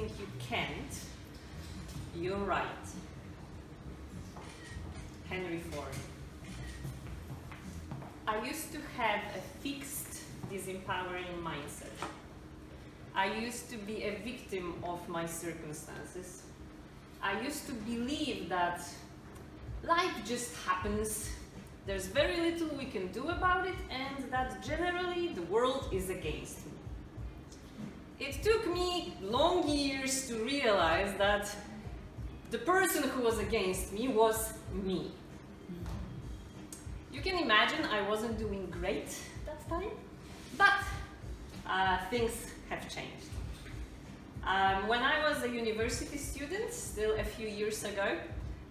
think you can't, you're right. Henry Ford. I used to have a fixed, disempowering mindset. I used to be a victim of my circumstances. I used to believe that life just happens, there's very little we can do about it, and that generally the world is against me. It took me long years to realize that the person who was against me was me. You can imagine I wasn't doing great that time, but things have changed. When I was a university student, still a few years ago,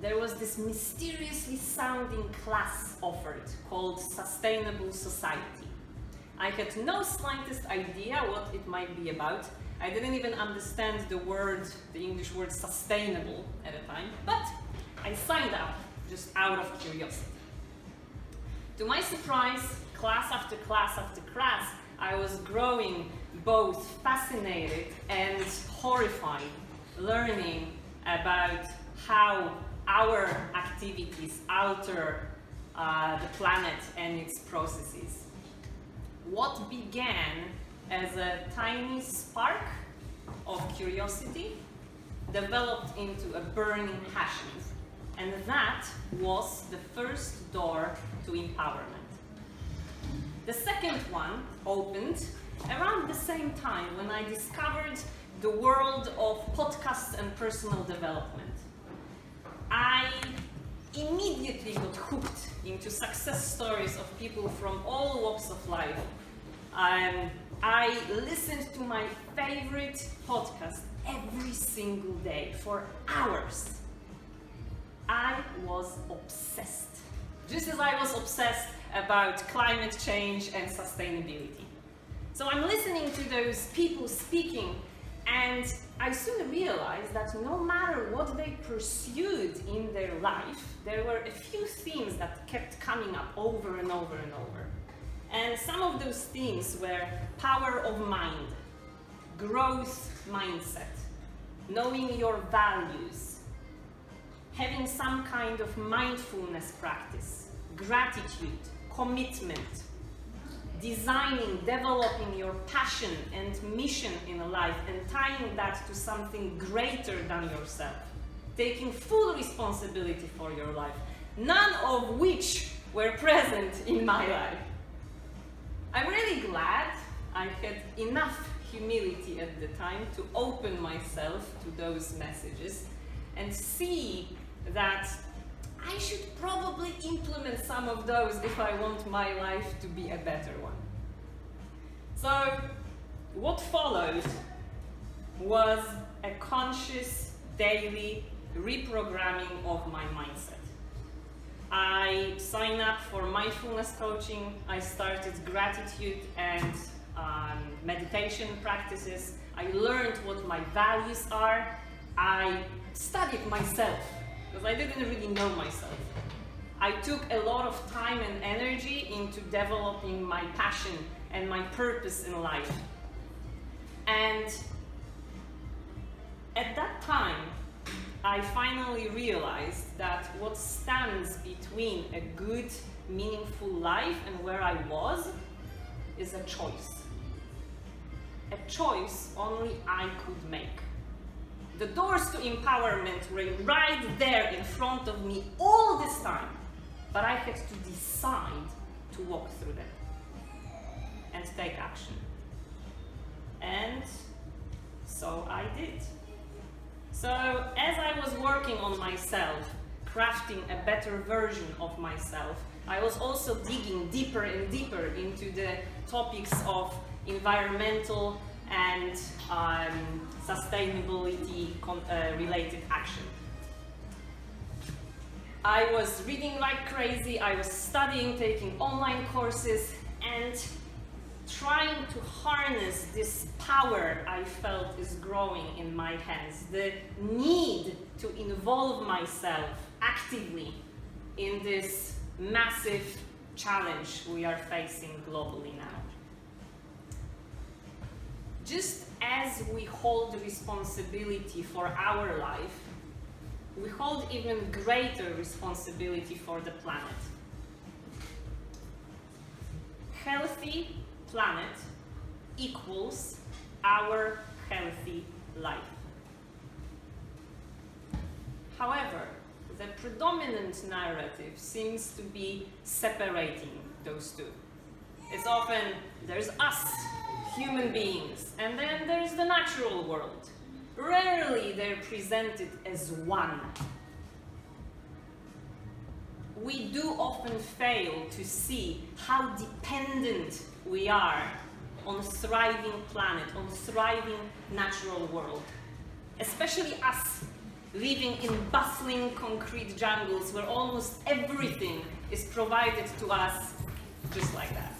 there was this mysteriously sounding class offered called Sustainable Society. I had no slightest idea what it might be about. I didn't even understand the English word sustainable at the time, but I signed up just out of curiosity. To my surprise, class after class after class, I was growing both fascinated and horrified, learning about how our activities alter the planet and its processes. What began as a tiny spark of curiosity developed into a burning passion, and that was the first door to empowerment. The second one opened around the same time when I discovered the world of podcasts and personal development. I immediately got hooked into success stories of people from all walks of life. I listened to my favorite podcast every single day for hours. I was obsessed, just as I was obsessed about climate change and sustainability. So I'm listening to those people speaking, and I soon realized that no matter what they pursued in their life, there were a few themes that kept coming up over and over and over. And some of those themes were power of mind, growth mindset, knowing your values, having some kind of mindfulness practice, gratitude, commitment, designing, developing your passion and mission in life and tying that to something greater than yourself, taking full responsibility for your life, none of which were present in my life. I'm really glad I had enough humility at the time to open myself to those messages and see that I should probably implement some of those if I want my life to be a better one. So, what followed was a conscious daily reprogramming of my mindset. I signed up for mindfulness coaching, I started gratitude and meditation practices, I learned what my values are, I studied myself, because I didn't really know myself. I took a lot of time and energy into developing my passion and my purpose in life. And at that time, I finally realized that what stands between a good, meaningful life and where I was is a choice. A choice only I could make. The doors to empowerment were right there in front of me all this time, but I had to decide to walk through them and take action. And so I did. So as I was working on myself, crafting a better version of myself, I was also digging deeper and deeper into the topics of environmental and sustainability related action. I was reading like crazy, I was studying, taking online courses, and trying to harness this power I felt is growing in my hands, the need to involve myself actively in this massive challenge we are facing globally now. Just as we hold responsibility for our life, we hold even greater responsibility for the planet. Healthy planet equals our healthy life. However, the predominant narrative seems to be separating those two. It's often, there's us, human beings, and then there's the natural world. Rarely they're presented as one. We do often fail to see how dependent we are on a thriving planet, on a thriving natural world. Especially us, living in bustling concrete jungles where almost everything is provided to us just like that.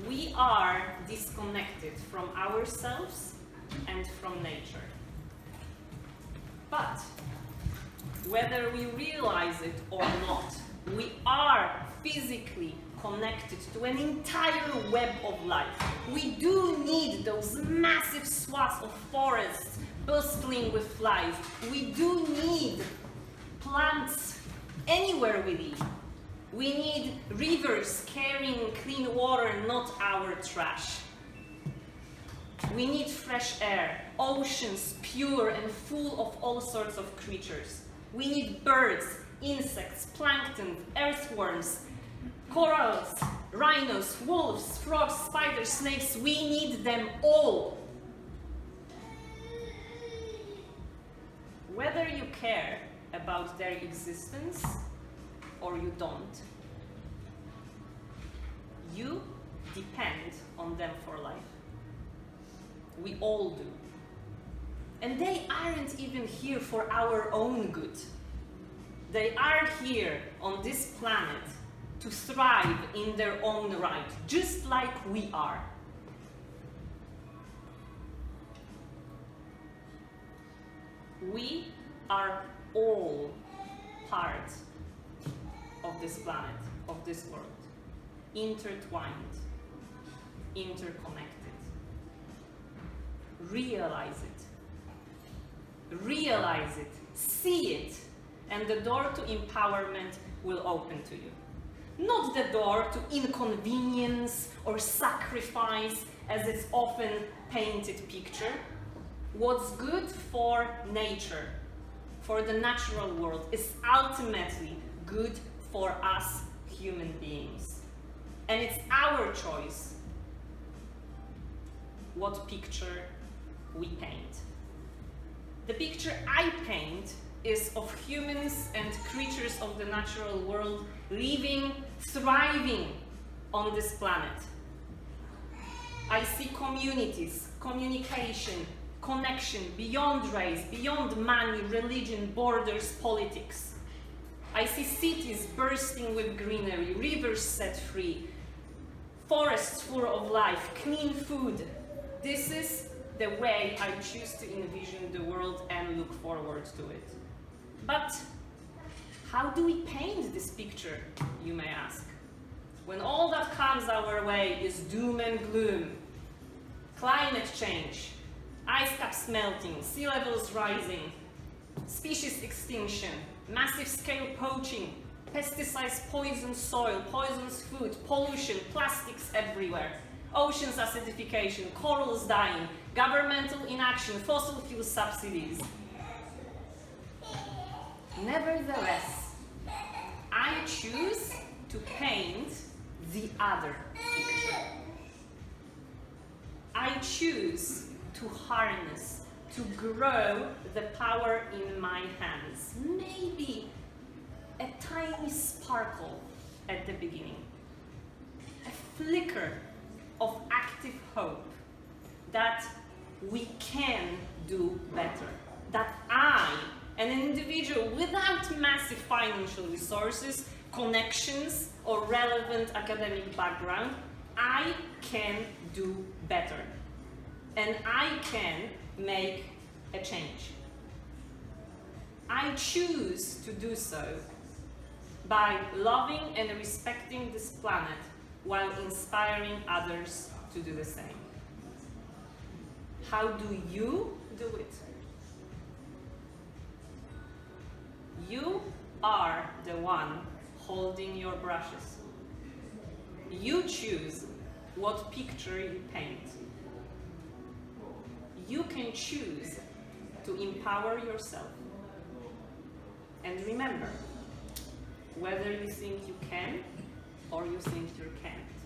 We are disconnected from ourselves and from nature. But whether we realize it or not, we are physically connected to an entire web of life. We do need those massive swaths of forests bustling with life. We do need plants anywhere we live. We need rivers carrying clean water, not our trash. We need fresh air, oceans pure and full of all sorts of creatures. We need birds, insects, plankton, earthworms, corals, rhinos, wolves, frogs, spiders, snakes. We need them all. Whether you care about their existence or you don't, you depend on them for life. We all do. And they aren't even here for our own good. They are here on this planet to thrive in their own right, just like we are. We are all part of this planet, of this world, intertwined, interconnected. Realize it, see it, and the door to empowerment will open to you. Not the door to inconvenience or sacrifice, as it's often painted picture. What's good for nature, for the natural world, is ultimately good for us human beings. And it's our choice what picture we paint. The picture I paint is of humans and creatures of the natural world living, thriving on this planet. I see communities, communication, connection beyond race, beyond money, religion, borders, politics. I see cities bursting with greenery, rivers set free, forests full of life, clean food. This is the way I choose to envision the world and look forward to it. But how do we paint this picture, you may ask, when all that comes our way is doom and gloom? Climate change, ice caps melting, sea levels rising, species extinction, massive scale poaching, pesticides poison soil, poisons food, pollution, plastics everywhere, oceans acidification, corals dying, governmental inaction, fossil fuel subsidies. Nevertheless, I choose to paint the other picture. I choose to harness, to grow the power in my hands. Maybe a tiny sparkle at the beginning, a flicker of active hope that we can do better, that I, an individual without massive financial resources, connections, or relevant academic background, I can do better. And I can make a change. I choose to do so by loving and respecting this planet while inspiring others to do the same. How do you do it? You are the one holding your brushes. You choose what picture you paint. You can choose to empower yourself. And remember, whether you think you can or you think you can't,